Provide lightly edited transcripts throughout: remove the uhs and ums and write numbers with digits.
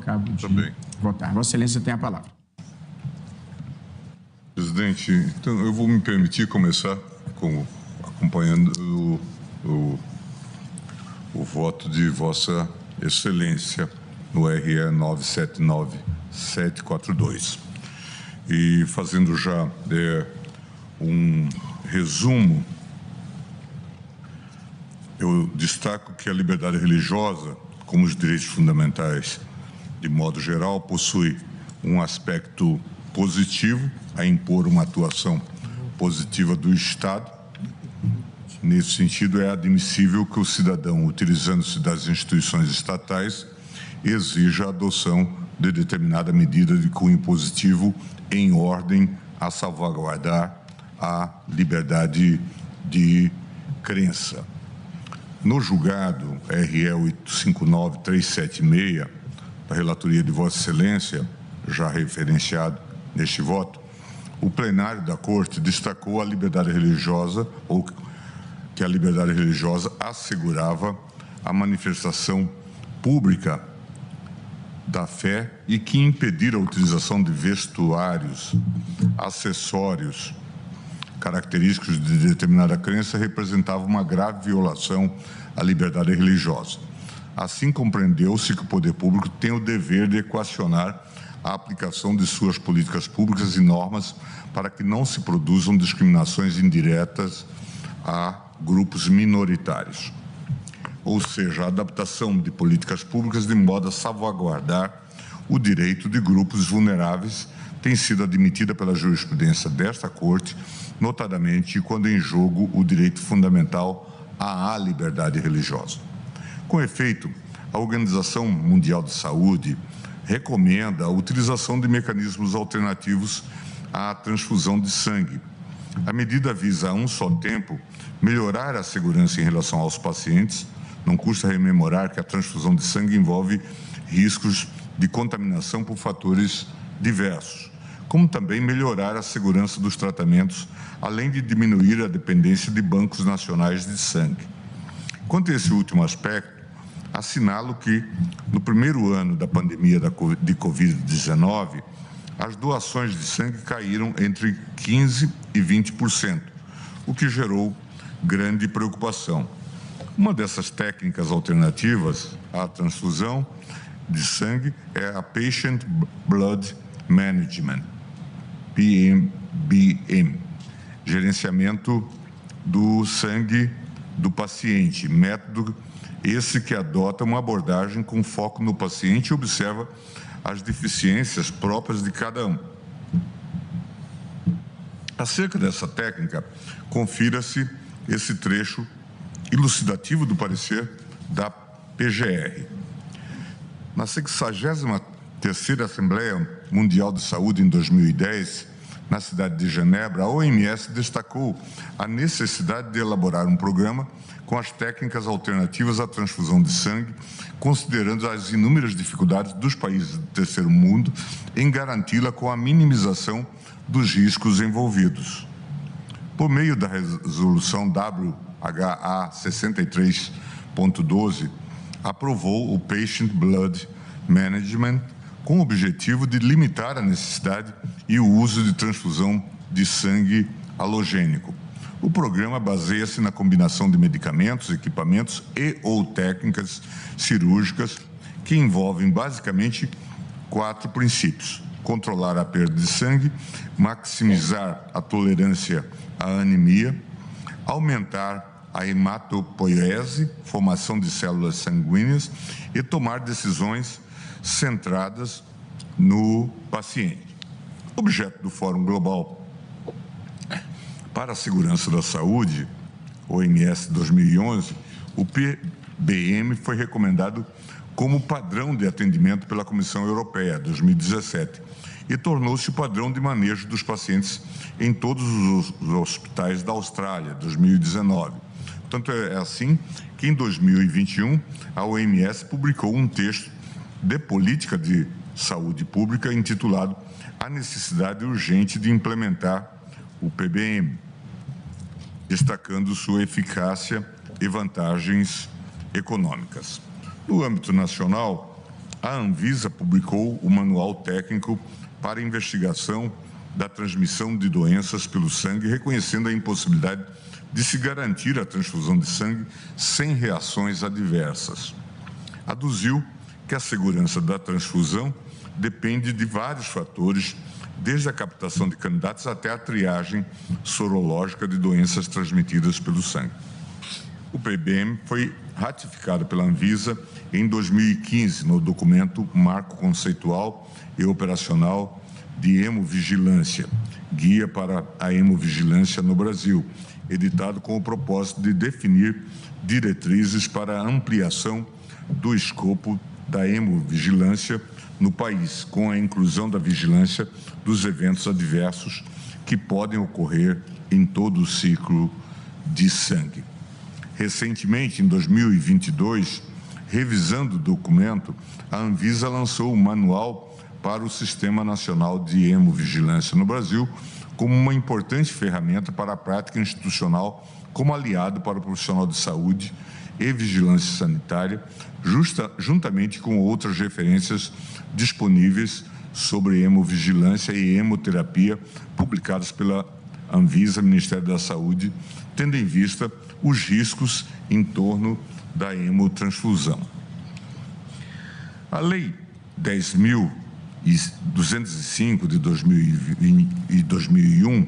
acabo de votar. Vossa Excelência tem a palavra. Presidente, então eu vou me permitir começar acompanhando o voto de Vossa Excelência no RE 979742. E fazendo já um resumo, eu destaco que a liberdade religiosa, como os direitos fundamentais de modo geral, possui um aspecto positivo a impor uma atuação positiva do Estado. Nesse sentido, é admissível que o cidadão, utilizando-se das instituições estatais, exija a adoção de determinada medida de cunho positivo em ordem a salvaguardar a liberdade de crença. No julgado RE 859376, da relatoria de Vossa Excelência, já referenciado neste voto, o plenário da Corte destacou a liberdade religiosa, ou que a liberdade religiosa assegurava a manifestação pública da fé e que impedir a utilização de vestuários, acessórios característicos de determinada crença representava uma grave violação à liberdade religiosa. Assim, compreendeu-se que o poder público tem o dever de equacionar a aplicação de suas políticas públicas e normas para que não se produzam discriminações indiretas a grupos minoritários. Ou seja, a adaptação de políticas públicas de modo a salvaguardar o direito de grupos vulneráveis tem sido admitida pela jurisprudência desta Corte, notadamente quando em jogo o direito fundamental à liberdade religiosa. Com efeito, a Organização Mundial de Saúde recomenda a utilização de mecanismos alternativos à transfusão de sangue. A medida visa, a um só tempo, melhorar a segurança em relação aos pacientes. Não custa rememorar que a transfusão de sangue envolve riscos de contaminação por fatores diversos, como também melhorar a segurança dos tratamentos, além de diminuir a dependência de bancos nacionais de sangue. Quanto a esse último aspecto, assinalo que, no primeiro ano da pandemia de Covid-19, as doações de sangue caíram entre 15% e 20%, o que gerou grande preocupação. Uma dessas técnicas alternativas à transfusão de sangue é a Patient Blood Management, PBM, gerenciamento do sangue do paciente, método esse que adota uma abordagem com foco no paciente e observa as deficiências próprias de cada um. Acerca dessa técnica, confira-se esse trecho elucidativo do parecer da PGR. Na 63ª Assembleia Mundial de Saúde, em 2010, na cidade de Genebra, a OMS destacou a necessidade de elaborar um programa com as técnicas alternativas à transfusão de sangue, considerando as inúmeras dificuldades dos países do terceiro mundo em garanti-la com a minimização dos riscos envolvidos. Por meio da resolução WHA 63.12, aprovou o Patient Blood Management com o objetivo de limitar a necessidade e o uso de transfusão de sangue halogênico. O programa baseia-se na combinação de medicamentos, equipamentos e ou técnicas cirúrgicas que envolvem basicamente 4 princípios: controlar a perda de sangue, maximizar a tolerância à anemia, aumentar a hematopoiese, formação de células sanguíneas, e tomar decisões centradas no paciente. Objeto do Fórum Global para a Segurança da Saúde, OMS 2011, o PBM foi recomendado como padrão de atendimento pela Comissão Europeia, 2017, e tornou-se o padrão de manejo dos pacientes em todos os hospitais da Austrália, 2019. Tanto é assim que, em 2021, a OMS publicou um texto de política de saúde pública intitulado A Necessidade Urgente de Implementar o PBM, destacando sua eficácia e vantagens econômicas. No âmbito nacional, a Anvisa publicou o Manual Técnico para Investigação da Transmissão de Doenças pelo Sangue, reconhecendo a impossibilidade de se garantir a transfusão de sangue sem reações adversas. Aduziu que a segurança da transfusão depende de vários fatores, desde a captação de candidatos até a triagem sorológica de doenças transmitidas pelo sangue. O PBM foi ratificado pela Anvisa em 2015 no documento Marco Conceitual e Operacional de Hemovigilância, Guia para a Hemovigilância no Brasil, editado com o propósito de definir diretrizes para a ampliação do escopo da hemovigilância no país, com a inclusão da vigilância dos eventos adversos que podem ocorrer em todo o ciclo de sangue. Recentemente, em 2022, revisando o documento, a Anvisa lançou o Manual para o Sistema Nacional de Hemovigilância no Brasil como uma importante ferramenta para a prática institucional como aliado para o profissional de saúde e vigilância sanitária, juntamente com outras referências disponíveis sobre hemovigilância e hemoterapia publicadas pela Anvisa, Ministério da Saúde, tendo em vista os riscos em torno da hemotransfusão. A Lei 10.205 de 2001,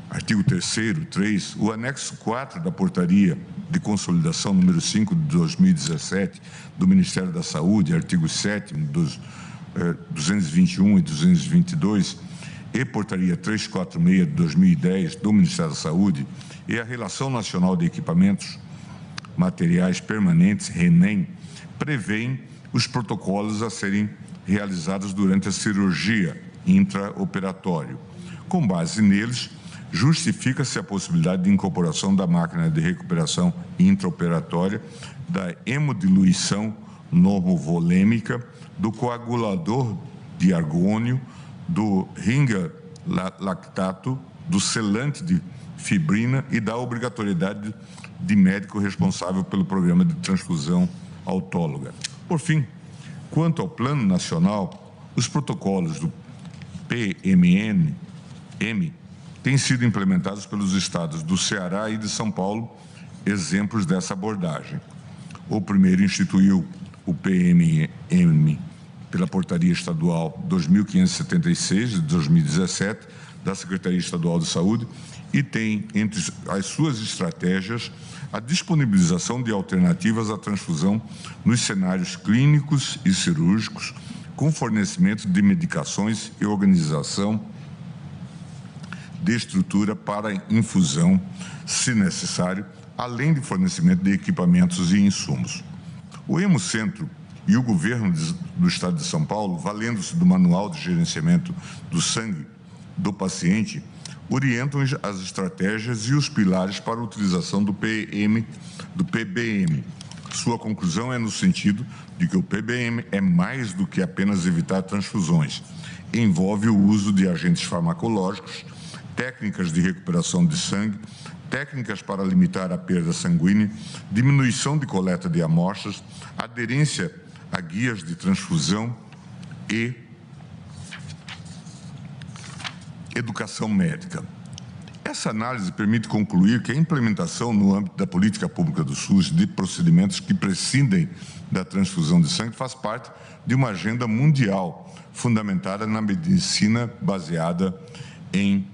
artigo 3º, 3, o anexo 4 da Portaria de Consolidação número 5 de 2017 do Ministério da Saúde, artigo 7º dos 221 e 222, e Portaria 346 de 2010 do Ministério da Saúde, e a Relação Nacional de Equipamentos Materiais Permanentes, RENEM, prevêem os protocolos a serem realizados durante a cirurgia intraoperatória. Com base neles, justifica-se a possibilidade de incorporação da máquina de recuperação intraoperatória, da hemodiluição normovolêmica, do coagulador de argônio, do ringer lactato, do selante de fibrina e da obrigatoriedade de médico responsável pelo programa de transfusão autóloga. Por fim, quanto ao Plano Nacional, os protocolos do PMN têm sido implementados pelos estados do Ceará e de São Paulo, exemplos dessa abordagem. O primeiro instituiu o PMN pela Portaria Estadual 2576 de 2017 da Secretaria Estadual de Saúde e tem entre as suas estratégias a disponibilização de alternativas à transfusão nos cenários clínicos e cirúrgicos, com fornecimento de medicações e organização de estrutura para infusão, se necessário, além de fornecimento de equipamentos e insumos. O Hemocentro e o governo do Estado de São Paulo, valendo-se do Manual de Gerenciamento do Sangue do Paciente, orientam as estratégias e os pilares para a utilização do PBM. Sua conclusão é no sentido de que o PBM é mais do que apenas evitar transfusões. Envolve o uso de agentes farmacológicos, técnicas de recuperação de sangue, técnicas para limitar a perda sanguínea, diminuição de coleta de amostras, aderência a guias de transfusão e educação médica. Essa análise permite concluir que a implementação no âmbito da política pública do SUS de procedimentos que prescindem da transfusão de sangue faz parte de uma agenda mundial fundamentada na medicina baseada em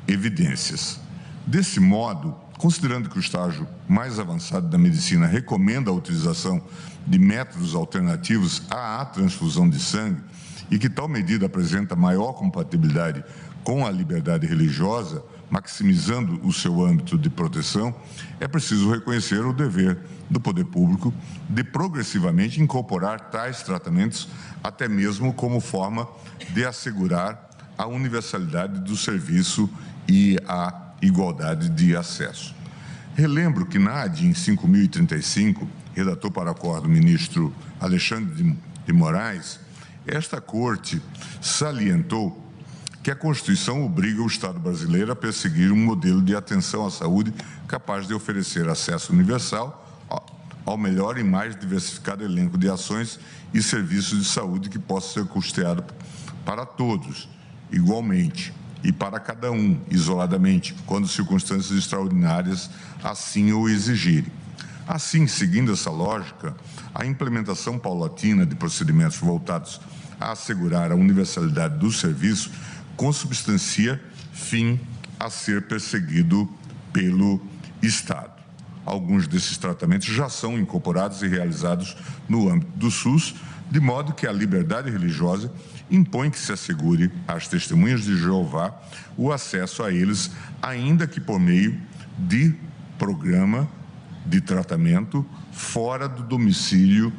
evidências. Desse modo, considerando que o estágio mais avançado da medicina recomenda a utilização de métodos alternativos à transfusão de sangue e que tal medida apresenta maior compatibilidade com a liberdade religiosa, maximizando o seu âmbito de proteção, é preciso reconhecer o dever do poder público de progressivamente incorporar tais tratamentos, até mesmo como forma de assegurar a universalidade do serviço e a igualdade de acesso. Relembro que na ADIM 5035, redator para acordo o ministro Alexandre de Moraes, esta Corte salientou que a Constituição obriga o Estado brasileiro a perseguir um modelo de atenção à saúde capaz de oferecer acesso universal ao melhor e mais diversificado elenco de ações e serviços de saúde que possa ser custeado para todos, igualmente, e para cada um, isoladamente, quando circunstâncias extraordinárias assim o exigirem. Assim, seguindo essa lógica, a implementação paulatina de procedimentos voltados a assegurar a universalidade do serviço consubstancia fim a ser perseguido pelo Estado. Alguns desses tratamentos já são incorporados e realizados no âmbito do SUS, de modo que a liberdade religiosa impõe que se assegure às testemunhas de Jeová o acesso a eles, ainda que por meio de programa de tratamento fora do domicílio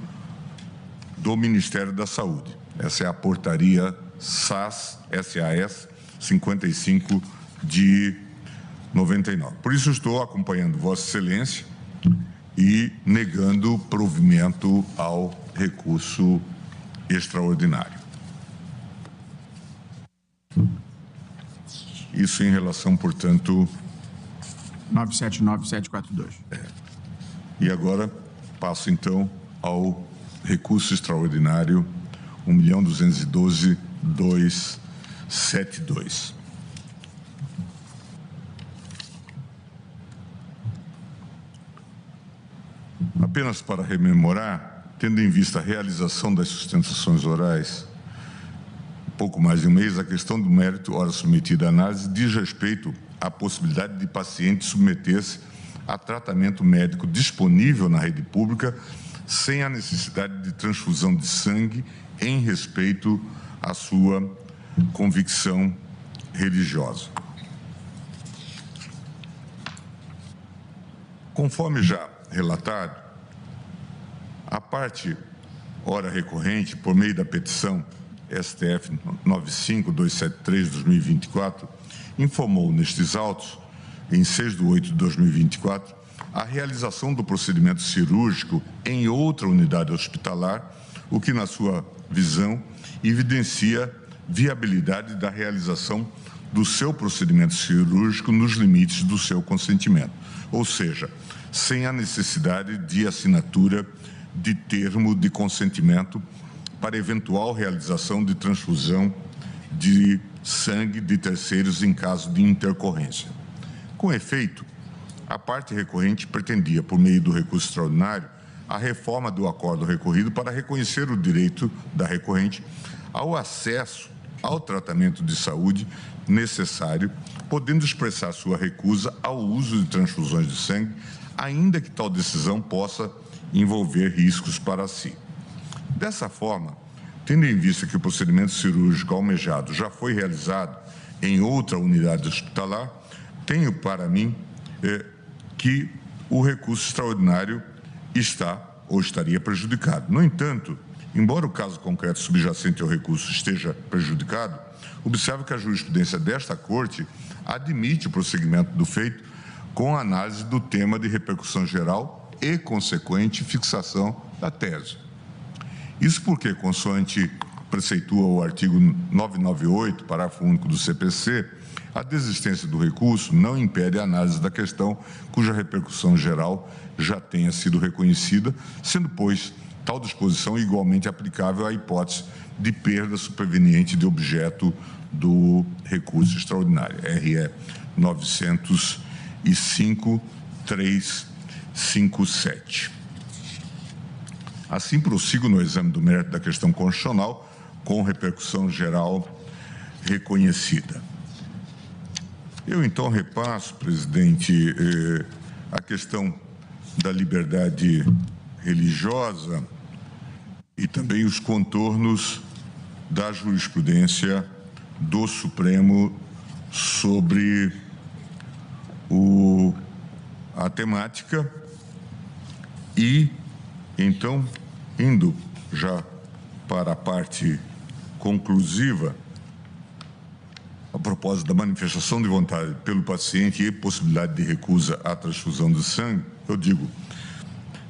do Ministério da Saúde. Essa é a portaria SAS 55 de 99. Por isso estou acompanhando Vossa Excelência e negando provimento ao recurso extraordinário. Isso em relação, portanto... 979742. E agora passo, então, ao recurso extraordinário 1.212.272. Apenas para rememorar, tendo em vista a realização das sustentações orais, pouco mais de um mês, a questão do mérito, ora submetida à análise, diz respeito à possibilidade de paciente submeter-se a tratamento médico disponível na rede pública sem a necessidade de transfusão de sangue em respeito à sua convicção religiosa. Conforme já relatado, a parte ora recorrente, por meio da petição STF 95273/2024, informou nestes autos, em 6 de 8 de 2024, a realização do procedimento cirúrgico em outra unidade hospitalar, o que, na sua visão, evidencia viabilidade da realização do seu procedimento cirúrgico nos limites do seu consentimento, ou seja, sem a necessidade de assinatura de termo de consentimento para eventual realização de transfusão de sangue de terceiros em caso de intercorrência. Com efeito, a parte recorrente pretendia, por meio do recurso extraordinário, a reforma do acordo recorrido para reconhecer o direito da recorrente ao acesso ao tratamento de saúde necessário, podendo expressar sua recusa ao uso de transfusões de sangue, ainda que tal decisão possa envolver riscos para si. Dessa forma, tendo em vista que o procedimento cirúrgico almejado já foi realizado em outra unidade hospitalar, tenho para mim que o recurso extraordinário está ou estaria prejudicado. No entanto, embora o caso concreto subjacente ao recurso esteja prejudicado, observo que a jurisprudência desta Corte admite o prosseguimento do feito com análise do tema de repercussão geral e consequente fixação da tese. Isso porque, consoante preceitua o artigo 998, parágrafo único do CPC, a desistência do recurso não impede a análise da questão cuja repercussão geral já tenha sido reconhecida, sendo, pois, tal disposição igualmente aplicável à hipótese de perda superveniente de objeto do recurso extraordinário, RE 905.357. Assim, prossigo no exame do mérito da questão constitucional com repercussão geral reconhecida. Eu, então, repasso, presidente, a questão da liberdade religiosa e também os contornos da jurisprudência do Supremo sobre a temática e, então, indo já para a parte conclusiva, a propósito da manifestação de vontade pelo paciente e possibilidade de recusa à transfusão de sangue, eu digo,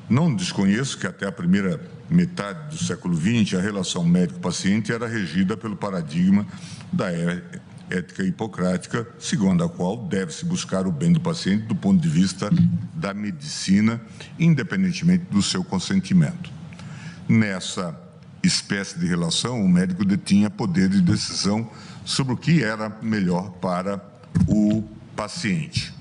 não desconheço que até a primeira metade do século XX a relação médico-paciente era regida pelo paradigma da ética hipocrática, segundo a qual deve-se buscar o bem do paciente do ponto de vista da medicina, independentemente do seu consentimento. Nessa espécie de relação, o médico detinha poder de decisão sobre o que era melhor para o paciente.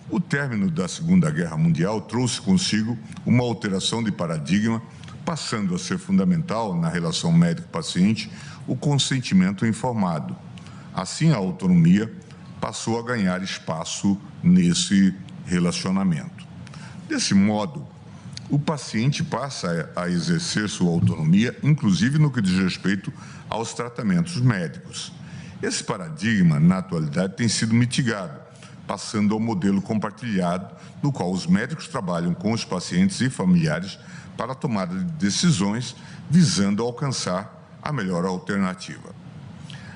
O término da Segunda Guerra Mundial trouxe consigo uma alteração de paradigma, passando a ser fundamental na relação médico-paciente o consentimento informado. Assim, a autonomia passou a ganhar espaço nesse relacionamento. Desse modo, o paciente passa a exercer sua autonomia, inclusive no que diz respeito aos tratamentos médicos. Esse paradigma, na atualidade, tem sido mitigado, passando ao modelo compartilhado, no qual os médicos trabalham com os pacientes e familiares para a tomada de decisões, visando alcançar a melhor alternativa.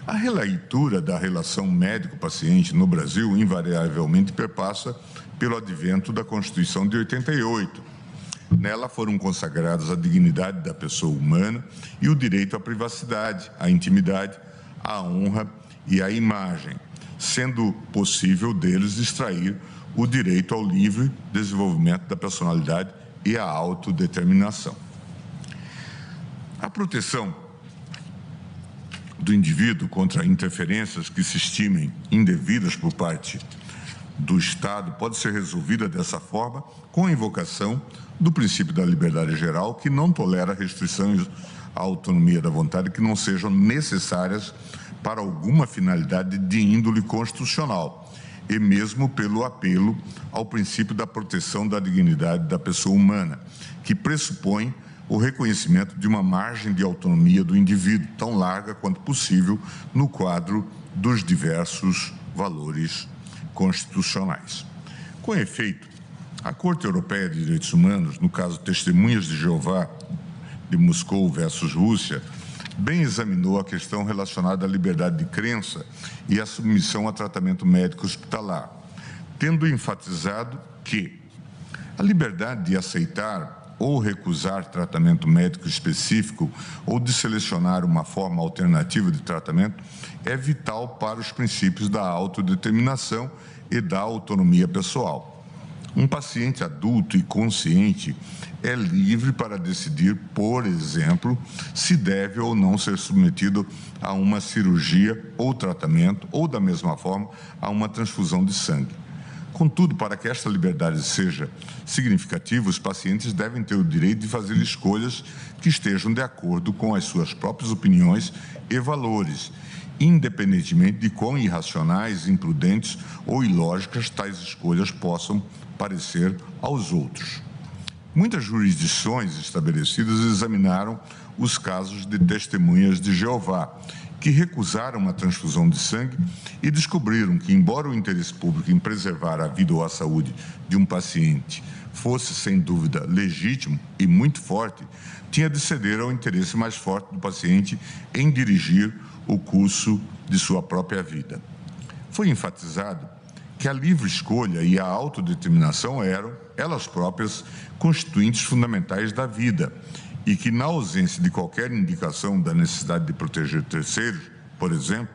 A releitura da relação médico-paciente no Brasil invariavelmente perpassa pelo advento da Constituição de 88. Nela foram consagradas a dignidade da pessoa humana e o direito à privacidade, à intimidade, à honra e à imagem, sendo possível deles extrair o direito ao livre desenvolvimento da personalidade e à autodeterminação. A proteção do indivíduo contra interferências que se estimem indevidas por parte do Estado pode ser resolvida dessa forma com a invocação do princípio da liberdade geral, que não tolera restrições à autonomia da vontade que não sejam necessárias para alguma finalidade de índole constitucional, e mesmo pelo apelo ao princípio da proteção da dignidade da pessoa humana, que pressupõe o reconhecimento de uma margem de autonomia do indivíduo, tão larga quanto possível, no quadro dos diversos valores constitucionais. Com efeito, a Corte Europeia de Direitos Humanos, no caso Testemunhas de Jeová de Moscou versus Rússia, bem examinou a questão relacionada à liberdade de crença e à submissão a tratamento médico hospitalar, tendo enfatizado que a liberdade de aceitar ou recusar tratamento médico específico ou de selecionar uma forma alternativa de tratamento é vital para os princípios da autodeterminação e da autonomia pessoal. Um paciente adulto e consciente é livre para decidir, por exemplo, se deve ou não ser submetido a uma cirurgia ou tratamento, ou da mesma forma, a uma transfusão de sangue. Contudo, para que esta liberdade seja significativa, os pacientes devem ter o direito de fazer escolhas que estejam de acordo com as suas próprias opiniões e valores, independentemente de quão irracionais, imprudentes ou ilógicas tais escolhas possam parecer aos outros. Muitas jurisdições estabelecidas examinaram os casos de testemunhas de Jeová, que recusaram a transfusão de sangue e descobriram que, embora o interesse público em preservar a vida ou a saúde de um paciente fosse, sem dúvida, legítimo e muito forte, tinha de ceder ao interesse mais forte do paciente em dirigir o curso de sua própria vida. Foi enfatizado que a livre escolha e a autodeterminação eram, elas próprias, constituintes fundamentais da vida, e que, na ausência de qualquer indicação da necessidade de proteger terceiros, por exemplo,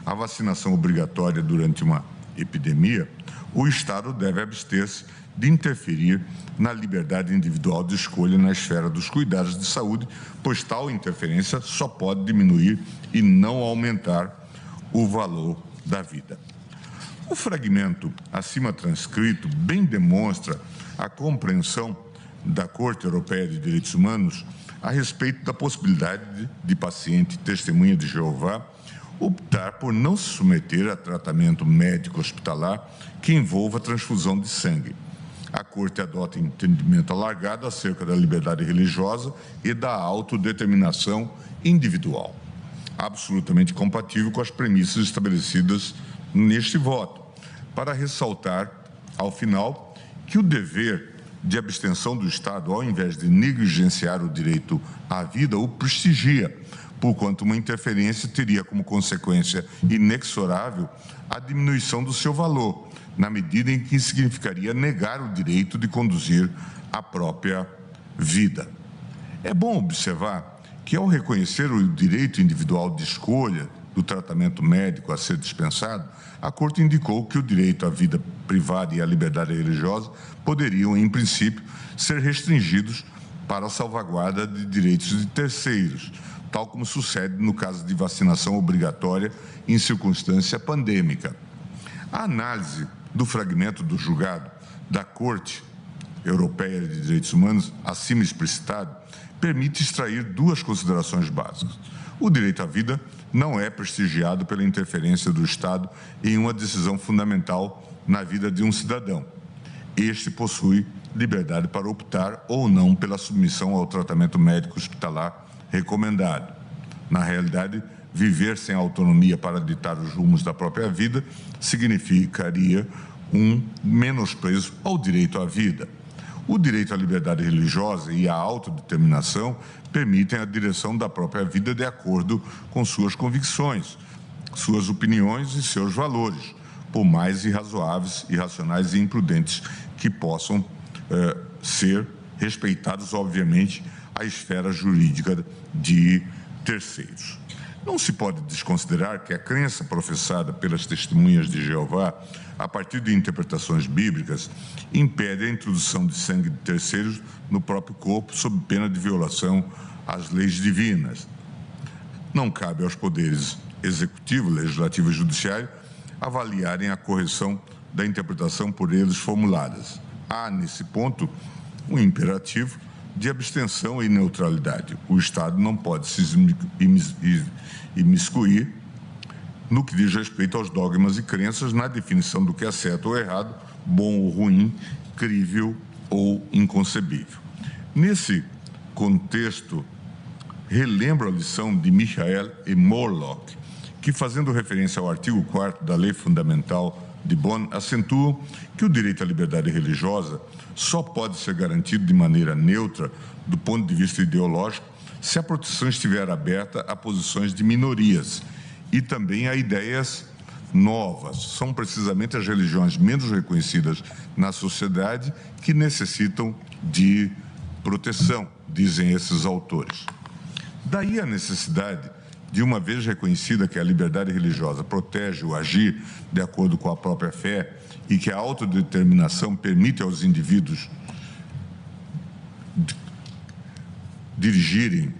a vacinação obrigatória durante uma epidemia, o Estado deve abster-se de interferir na liberdade individual de escolha na esfera dos cuidados de saúde, pois tal interferência só pode diminuir e não aumentar o valor da vida. O fragmento acima transcrito bem demonstra a compreensão da Corte Europeia de Direitos Humanos a respeito da possibilidade de paciente testemunha de Jeová optar por não se submeter a tratamento médico hospitalar que envolva transfusão de sangue. A Corte adota entendimento alargado acerca da liberdade religiosa e da autodeterminação individual, absolutamente compatível com as premissas estabelecidas neste voto, para ressaltar, ao final, que o dever de abstenção do Estado, ao invés de negligenciar o direito à vida, o prestigia, porquanto uma interferência teria como consequência inexorável a diminuição do seu valor, na medida em que significaria negar o direito de conduzir a própria vida. É bom observar que, ao reconhecer o direito individual de escolha do tratamento médico a ser dispensado, a Corte indicou que o direito à vida privada e à liberdade religiosa poderiam, em princípio, ser restringidos para a salvaguarda de direitos de terceiros, tal como sucede no caso de vacinação obrigatória em circunstância pandêmica. A análise do fragmento do julgado da Corte Europeia de Direitos Humanos, acima explicitado, permite extrair duas considerações básicas. O direito à vida não é prestigiado pela interferência do Estado em uma decisão fundamental na vida de um cidadão. Este possui liberdade para optar ou não pela submissão ao tratamento médico hospitalar recomendado. Na realidade, viver sem autonomia para ditar os rumos da própria vida significaria um menosprezo ao direito à vida. O direito à liberdade religiosa e à autodeterminação permitem a direção da própria vida de acordo com suas convicções, suas opiniões e seus valores, por mais irrazoáveis, irracionais e imprudentes que possam ser respeitados, obviamente, à esfera jurídica de terceiros. Não se pode desconsiderar que a crença professada pelas testemunhas de Jeová, a partir de interpretações bíblicas, impede a introdução de sangue de terceiros no próprio corpo, sob pena de violação às leis divinas. Não cabe aos poderes executivo, legislativo e judiciário avaliarem a correção da interpretação por eles formuladas. Há, nesse ponto, um imperativo de abstenção e neutralidade. O Estado não pode se imiscuir no que diz respeito aos dogmas e crenças na definição do que é certo ou errado, bom ou ruim, crível ou inconcebível. Nesse contexto, relembro a lição de Michael e Morlock, que, fazendo referência ao artigo 4º da Lei Fundamental de Bonn, acentuam que o direito à liberdade religiosa só pode ser garantido de maneira neutra do ponto de vista ideológico se a proteção estiver aberta a posições de minorias e também a ideias novas. São precisamente as religiões menos reconhecidas na sociedade que necessitam de proteção, dizem esses autores. Daí a necessidade de, uma vez reconhecida que a liberdade religiosa protege o agir de acordo com a própria fé e que a autodeterminação permite aos indivíduos dirigirem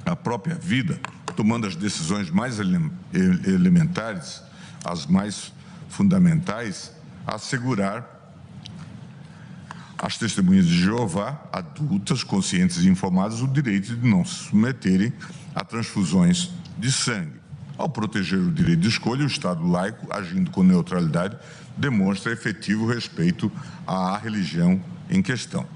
a própria vida, tomando as decisões mais elementares, as mais fundamentais, assegurar às testemunhas de Jeová, adultas, conscientes e informadas, o direito de não se submeterem a transfusões de sangue. Ao proteger o direito de escolha, o Estado laico, agindo com neutralidade, demonstra efetivo respeito à religião em questão.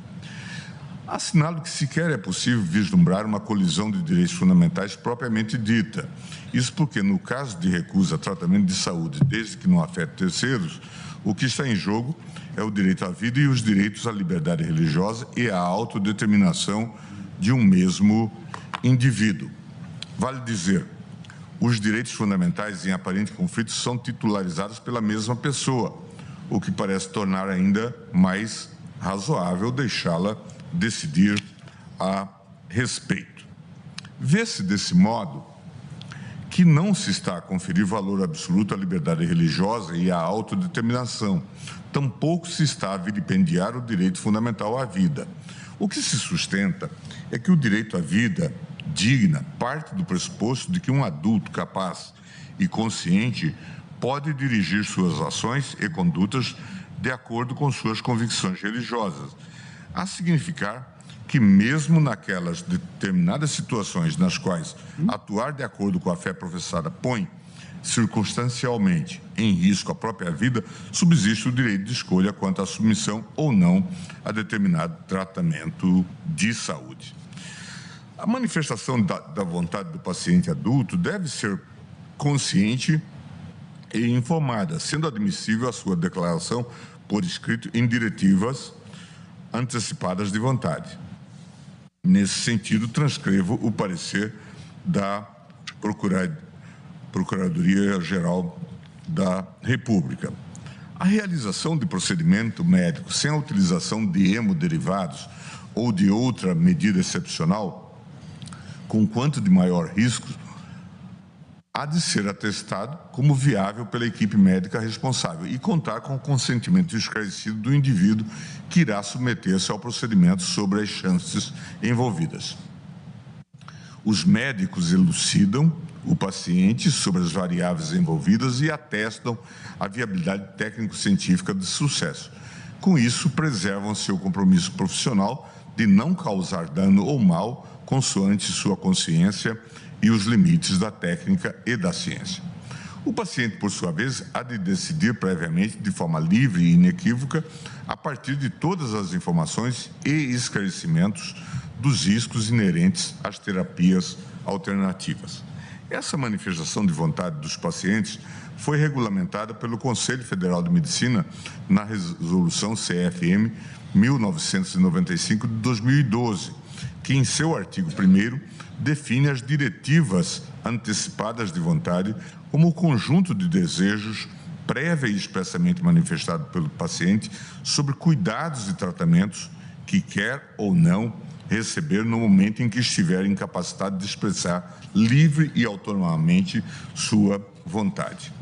Assinalo que sequer é possível vislumbrar uma colisão de direitos fundamentais propriamente dita. Isso porque, no caso de recusa a tratamento de saúde, desde que não afete terceiros, o que está em jogo é o direito à vida e os direitos à liberdade religiosa e à autodeterminação de um mesmo indivíduo. Vale dizer, os direitos fundamentais em aparente conflito são titularizados pela mesma pessoa, o que parece tornar ainda mais razoável deixá-la decidir a respeito. Vê-se desse modo que não se está a conferir valor absoluto à liberdade religiosa e à autodeterminação, tampouco se está a vilipendiar o direito fundamental à vida. O que se sustenta é que o direito à vida digna parte do pressuposto de que um adulto capaz e consciente pode dirigir suas ações e condutas de acordo com suas convicções religiosas, a significar que mesmo naquelas determinadas situações nas quais atuar de acordo com a fé professada põe circunstancialmente em risco a própria vida, subsiste o direito de escolha quanto à submissão ou não a determinado tratamento de saúde. A manifestação da vontade do paciente adulto deve ser consciente e informada, sendo admissível a sua declaração por escrito em diretivas antecipadas de vontade. Nesse sentido, transcrevo o parecer da Procuradoria-Geral da República. A realização de procedimento médico sem a utilização de hemoderivados ou de outra medida excepcional, com quanto de maior risco, há de ser atestado como viável pela equipe médica responsável e contar com o consentimento esclarecido do indivíduo que irá submeter-se ao procedimento sobre as chances envolvidas. Os médicos elucidam o paciente sobre as variáveis envolvidas e atestam a viabilidade técnico-científica de sucesso. Com isso, preservam seu compromisso profissional de não causar dano ou mal, consoante sua consciência e os limites da técnica e da ciência. O paciente, por sua vez, há de decidir previamente, de forma livre e inequívoca, a partir de todas as informações e esclarecimentos dos riscos inerentes às terapias alternativas. Essa manifestação de vontade dos pacientes foi regulamentada pelo Conselho Federal de Medicina na Resolução CFM 1995 de 2012, que em seu artigo 1º define as diretivas antecipadas de vontade como o conjunto de desejos prévia e expressamente manifestado pelo paciente sobre cuidados e tratamentos que quer ou não receber no momento em que estiver incapacitado de expressar livre e autonomamente sua vontade.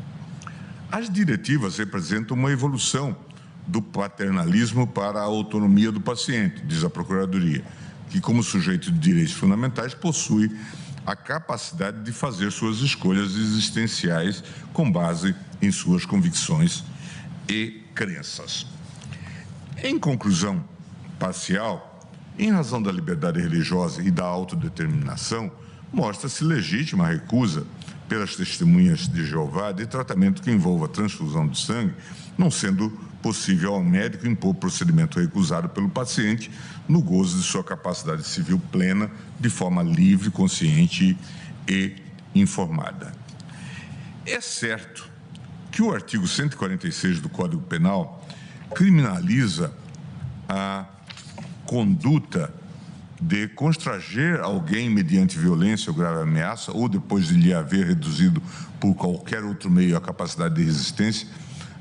As diretivas representam uma evolução do paternalismo para a autonomia do paciente, diz a Procuradoria, que, como sujeito de direitos fundamentais, possui a capacidade de fazer suas escolhas existenciais com base em suas convicções e crenças. Em conclusão parcial, em razão da liberdade religiosa e da autodeterminação, mostra-se legítima a recusa pelas testemunhas de Jeová de tratamento que envolva transfusão de sangue, não sendo possível ao médico impor procedimento recusado pelo paciente no gozo de sua capacidade civil plena, de forma livre, consciente e informada. É certo que o artigo 146 do Código Penal criminaliza a conduta de constranger alguém mediante violência ou grave ameaça, ou depois de lhe haver reduzido por qualquer outro meio a capacidade de resistência,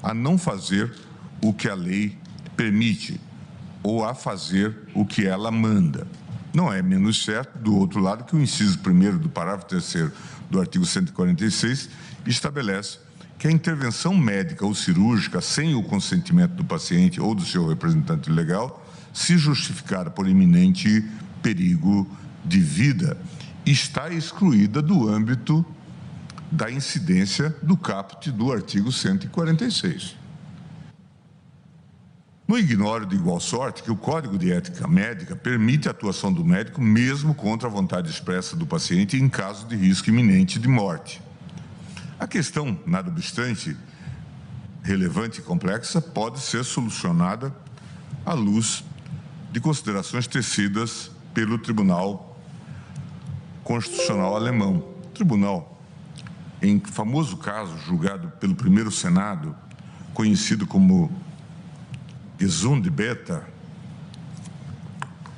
a não fazer o que a lei permite ou a fazer o que ela manda. Não é menos certo, do outro lado, que o inciso 1º do parágrafo 3º do artigo 146 estabelece que a intervenção médica ou cirúrgica sem o consentimento do paciente ou do seu representante legal, se justificada por iminente perigo de vida, está excluída do âmbito da incidência do caput do artigo 146. Não ignoro de igual sorte que o Código de Ética Médica permite a atuação do médico mesmo contra a vontade expressa do paciente em caso de risco iminente de morte. A questão, nada obstante, relevante e complexa, pode ser solucionada à luz de considerações tecidas pelo Tribunal Constitucional Alemão. O tribunal, em famoso caso julgado pelo primeiro Senado, conhecido como Gesundbeta,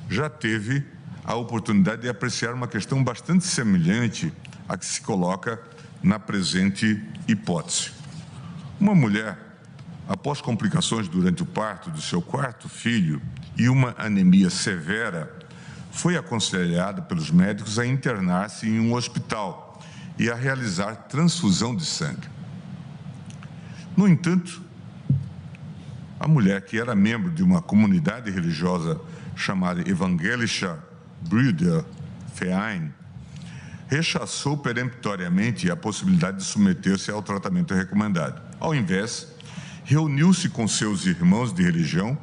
já teve a oportunidade de apreciar uma questão bastante semelhante à que se coloca na presente hipótese. Uma mulher, após complicações durante o parto de seu 4º filho e uma anemia severa, foi aconselhada pelos médicos a internar-se em um hospital e a realizar transfusão de sangue. No entanto, a mulher, que era membro de uma comunidade religiosa chamada Evangelischer Brüderverein, rechaçou peremptoriamente a possibilidade de submeter-se ao tratamento recomendado. Ao invés, reuniu-se com seus irmãos de religião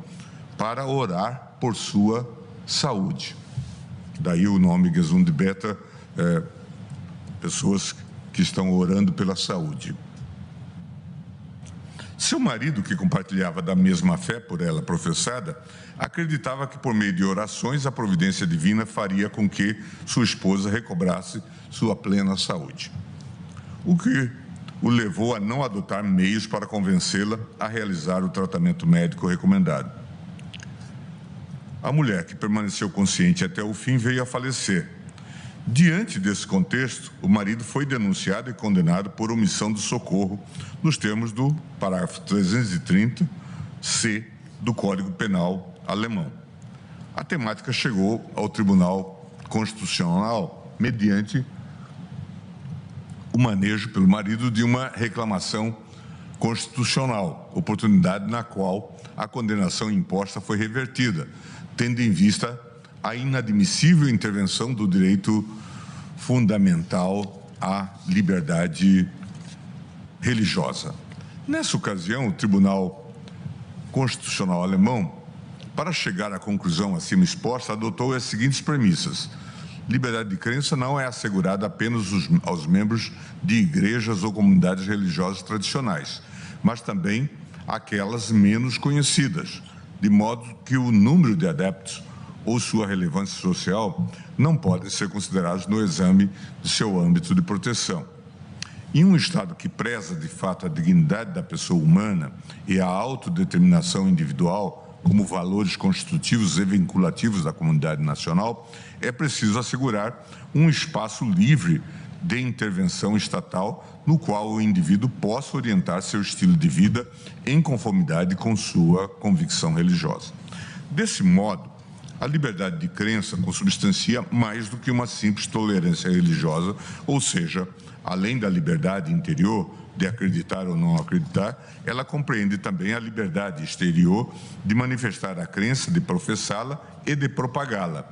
para orar por sua saúde. Daí o nome Gesundbeta, pessoas que estão orando pela saúde. Seu marido, que compartilhava da mesma fé por ela professada, acreditava que por meio de orações a providência divina faria com que sua esposa recobrasse sua plena saúde. O que o levou a não adotar meios para convencê-la a realizar o tratamento médico recomendado. A mulher, que permaneceu consciente até o fim, veio a falecer. Diante desse contexto, o marido foi denunciado e condenado por omissão de socorro, nos termos do parágrafo 330-C do Código Penal alemão. A temática chegou ao Tribunal Constitucional mediante o manejo pelo marido de uma reclamação constitucional, oportunidade na qual a condenação imposta foi revertida, tendo em vista a inadmissível intervenção do direito fundamental à liberdade religiosa. Nessa ocasião, o Tribunal Constitucional alemão, para chegar à conclusão acima exposta, adotou as seguintes premissas: liberdade de crença não é assegurada apenas aos membros de igrejas ou comunidades religiosas tradicionais, mas também àquelas menos conhecidas, de modo que o número de adeptos ou sua relevância social não podem ser considerados no exame de seu âmbito de proteção. Em um Estado que preza, de fato, a dignidade da pessoa humana e a autodeterminação individual como valores constitutivos e vinculativos da comunidade nacional, é preciso assegurar um espaço livre de intervenção estatal no qual o indivíduo possa orientar seu estilo de vida em conformidade com sua convicção religiosa. Desse modo, a liberdade de crença consubstancia mais do que uma simples tolerância religiosa, ou seja, além da liberdade interior de acreditar ou não acreditar, ela compreende também a liberdade exterior de manifestar a crença, de professá-la e de propagá-la.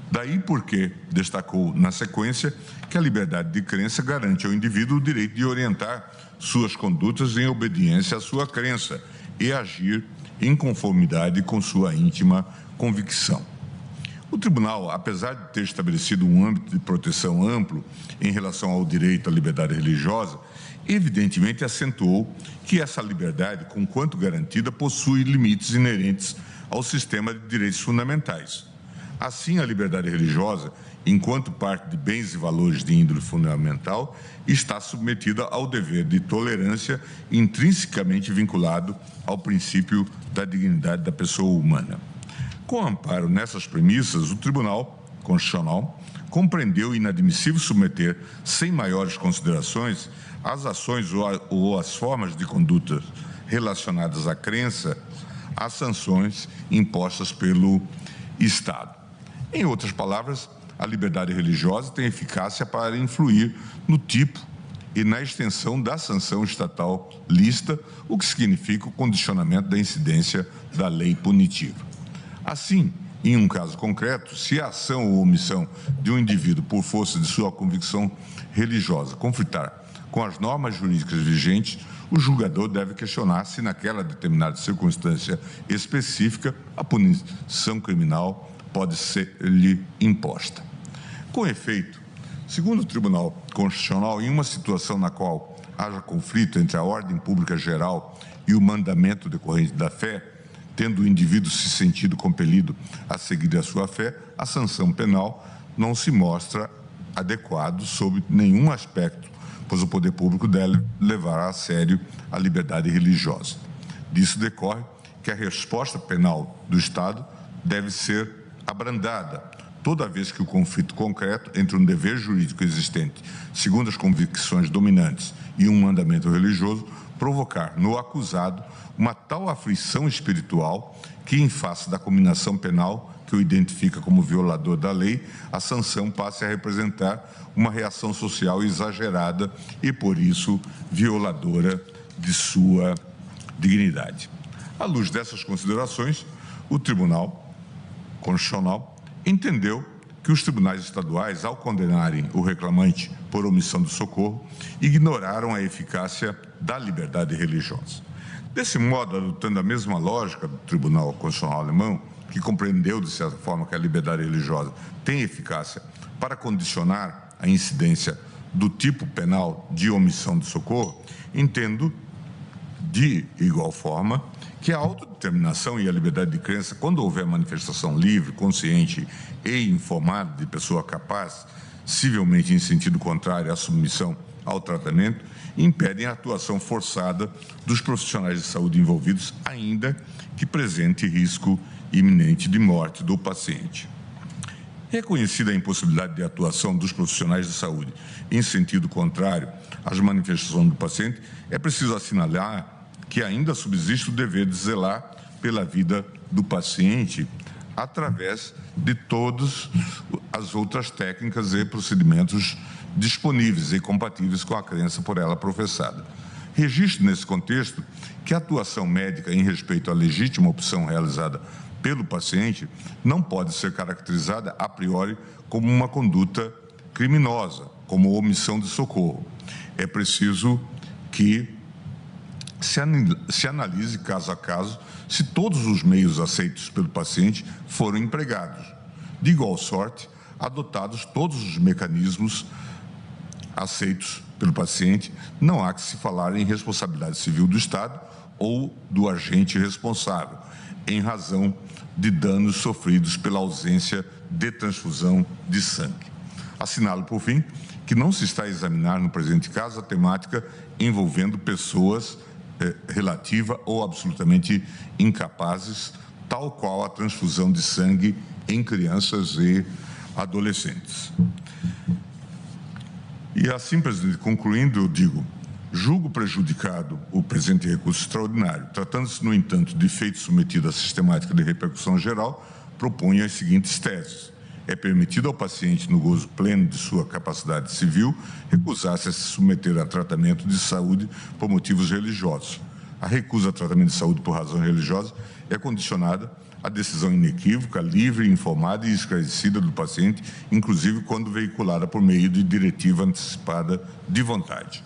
Daí porque destacou na sequência que a liberdade de crença garante ao indivíduo o direito de orientar suas condutas em obediência à sua crença e agir em conformidade com sua íntima convicção. O tribunal, apesar de ter estabelecido um âmbito de proteção amplo em relação ao direito à liberdade religiosa, evidentemente acentuou que essa liberdade, conquanto garantida, possui limites inerentes ao sistema de direitos fundamentais. Assim, a liberdade religiosa, enquanto parte de bens e valores de índole fundamental, está submetida ao dever de tolerância intrinsecamente vinculado ao princípio da dignidade da pessoa humana. Com amparo nessas premissas, o Tribunal Constitucional compreendeu inadmissível submeter, sem maiores considerações, as ações ou as formas de conduta relacionadas à crença às sanções impostas pelo Estado. Em outras palavras, a liberdade religiosa tem eficácia para influir no tipo e na extensão da sanção estatal lícita, o que significa o condicionamento da incidência da lei punitiva. Assim, em um caso concreto, se a ação ou omissão de um indivíduo por força de sua convicção religiosa conflitar com as normas jurídicas vigentes, o julgador deve questionar se naquela determinada circunstância específica a punição criminal pode ser-lhe imposta. Com efeito, segundo o Tribunal Constitucional, em uma situação na qual haja conflito entre a ordem pública geral e o mandamento decorrente da fé, tendo o indivíduo se sentido compelido a seguir a sua fé, a sanção penal não se mostra adequado sob nenhum aspecto, pois o poder público deve levar a sério a liberdade religiosa. Disso decorre que a resposta penal do Estado deve ser abrandada, toda vez que o conflito concreto entre um dever jurídico existente, segundo as convicções dominantes, e um mandamento religioso, provocar no acusado uma tal aflição espiritual que, em face da combinação penal que o identifica como violador da lei, a sanção passe a representar uma reação social exagerada e, por isso, violadora de sua dignidade. À luz dessas considerações, o Tribunal Constitucional entendeu que os tribunais estaduais, ao condenarem o reclamante por omissão do socorro, ignoraram a eficácia da liberdade religiosa. Desse modo, adotando a mesma lógica do Tribunal Constitucional alemão, que compreendeu, de certa forma, que a liberdade religiosa tem eficácia para condicionar a incidência do tipo penal de omissão de socorro, entendo, de igual forma, que a autodeterminação e a liberdade de crença, quando houver manifestação livre, consciente e informada de pessoa capaz, civilmente em sentido contrário à submissão ao tratamento, impedem a atuação forçada dos profissionais de saúde envolvidos, ainda que presente risco iminente de morte do paciente. Reconhecida a impossibilidade de atuação dos profissionais de saúde em sentido contrário às manifestações do paciente, é preciso assinalar que ainda subsiste o dever de zelar pela vida do paciente através de todas as outras técnicas e procedimentos disponíveis e compatíveis com a crença por ela professada. Registro, nesse contexto, que a atuação médica em respeito à legítima opção realizada pelo paciente não pode ser caracterizada a priori como uma conduta criminosa, como omissão de socorro. É preciso que se analise caso a caso se todos os meios aceitos pelo paciente foram empregados. De igual sorte, adotados todos os mecanismos aceitos pelo paciente, não há que se falar em responsabilidade civil do Estado ou do agente responsável, em razão de danos sofridos pela ausência de transfusão de sangue. Assinalo, por fim, que não se está a examinar no presente caso a temática envolvendo pessoas relativa ou absolutamente incapazes, tal qual a transfusão de sangue em crianças e adolescentes. E assim, presidente, concluindo, eu digo, julgo prejudicado o presente recurso extraordinário. Tratando-se, no entanto, de feito submetido à sistemática de repercussão geral, proponho as seguintes teses. É permitido ao paciente, no gozo pleno de sua capacidade civil, recusar-se a se submeter a tratamento de saúde por motivos religiosos. A recusa a tratamento de saúde por razão religiosa é condicionada à decisão inequívoca, livre, informada e esclarecida do paciente, inclusive quando veiculada por meio de diretiva antecipada de vontade.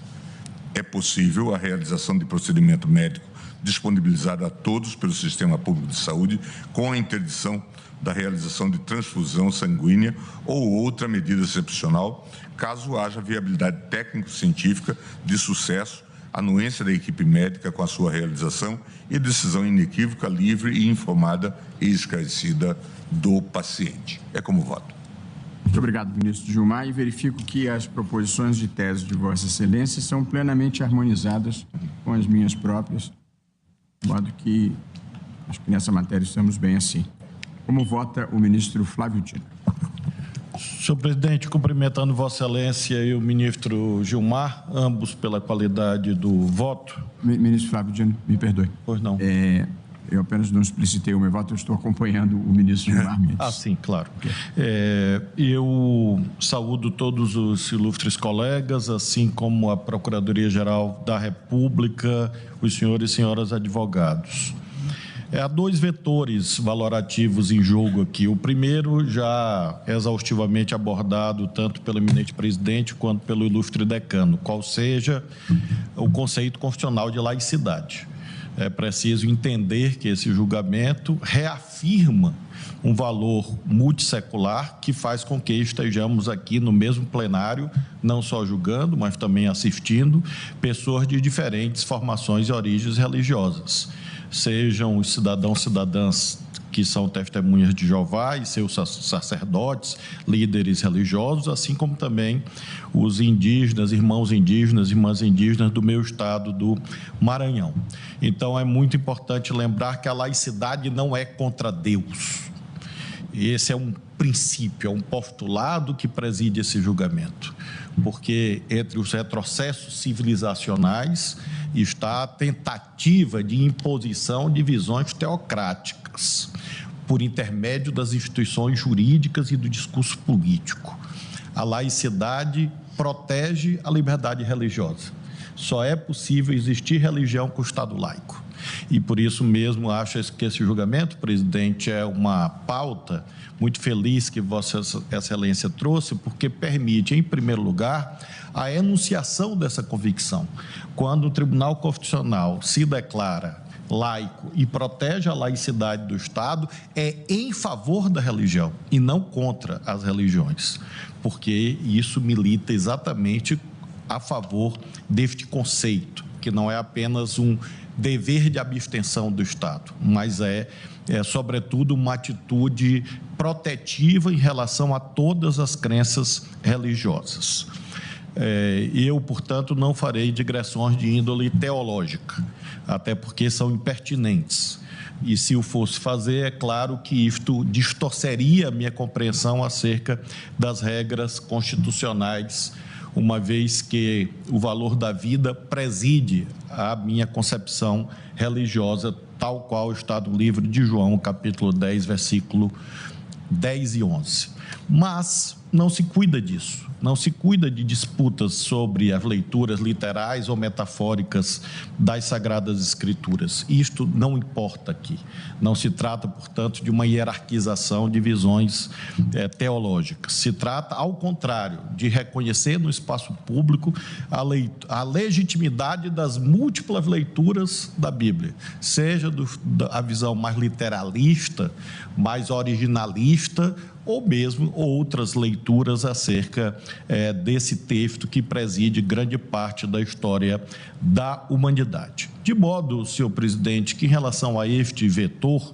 É possível a realização de procedimento médico disponibilizado a todos pelo Sistema Público de Saúde com a interdição da realização de transfusão sanguínea ou outra medida excepcional, caso haja viabilidade técnico-científica de sucesso, anuência da equipe médica com a sua realização e decisão inequívoca, livre e informada e esclarecida do paciente. É como voto. Muito obrigado, ministro Gilmar, e verifico que as proposições de tese de Vossa Excelência são plenamente harmonizadas com as minhas próprias, de modo que acho que nessa matéria estamos bem assim. Como vota o ministro Flávio Dino? Senhor presidente, cumprimentando Vossa Excelência e o ministro Gilmar, ambos pela qualidade do voto. Ministro Flávio Dino, me perdoe. Pois não. Eu apenas não explicitei o meu voto, eu estou acompanhando o ministro Gilmar Mendes. Ah, sim, claro. Eu saúdo todos os ilustres colegas, assim como a Procuradoria-Geral da República, os senhores e senhoras advogados. Há dois vetores valorativos em jogo aqui. O primeiro, já exaustivamente abordado tanto pelo eminente presidente quanto pelo ilustre decano, qual seja o conceito constitucional de laicidade. É preciso entender que esse julgamento reafirma um valor multissecular que faz com que estejamos aqui no mesmo plenário, não só julgando, mas também assistindo pessoas de diferentes formações e origens religiosas. Sejam os cidadãos e cidadãs que são testemunhas de Jeová e seus sacerdotes, líderes religiosos, assim como também os indígenas, irmãos indígenas, irmãs indígenas do meu estado do Maranhão. Então, é muito importante lembrar que a laicidade não é contra Deus. Esse é um princípio, é um postulado que preside esse julgamento, porque entre os retrocessos civilizacionais está a tentativa de imposição de visões teocráticas por intermédio das instituições jurídicas e do discurso político. A laicidade protege a liberdade religiosa. Só é possível existir religião com o Estado laico. E por isso mesmo acho que esse julgamento, presidente, é uma pauta muito feliz que Vossa Excelência trouxe, porque permite, em primeiro lugar, a enunciação dessa convicção. Quando o Tribunal Constitucional se declara laico e protege a laicidade do Estado, é em favor da religião e não contra as religiões, porque isso milita exatamente a favor deste conceito, que não é apenas um dever de abstenção do Estado, mas sobretudo, uma atitude protetiva em relação a todas as crenças religiosas. Eu, portanto, não farei digressões de índole teológica, até porque são impertinentes. E se o fosse fazer, é claro que isto distorceria a minha compreensão acerca das regras constitucionais, uma vez que o valor da vida preside a minha concepção religiosa, tal qual está no livro de João, capítulo 10, versículo 10 e 11. Mas não se cuida disso. não se cuida de disputas sobre as leituras literais ou metafóricas das Sagradas Escrituras. Isto não importa aqui. Não se trata, portanto, de uma hierarquização de visões teológicas. Se trata, ao contrário, de reconhecer no espaço público a legitimidade das múltiplas leituras da Bíblia, seja a visão mais literalista, mais originalista, ou mesmo outras leituras acerca desse texto que preside grande parte da história da humanidade. De modo, senhor presidente, que em relação a este vetor,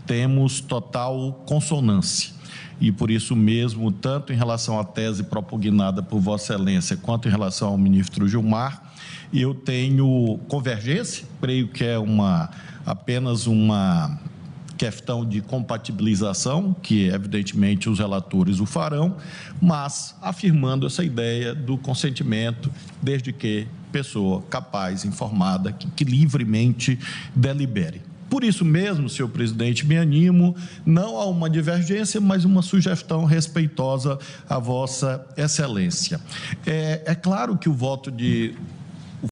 temos total consonância. E por isso mesmo, tanto em relação à tese propugnada por Vossa Excelência, quanto em relação ao ministro Gilmar, eu tenho convergência, creio que é apenas uma questão de compatibilização, que evidentemente os relatores o farão, mas afirmando essa ideia do consentimento, desde que pessoa capaz, informada, que livremente delibere. Por isso mesmo, senhor presidente, me animo não a uma divergência, mas uma sugestão respeitosa à Vossa Excelência. É claro que o voto de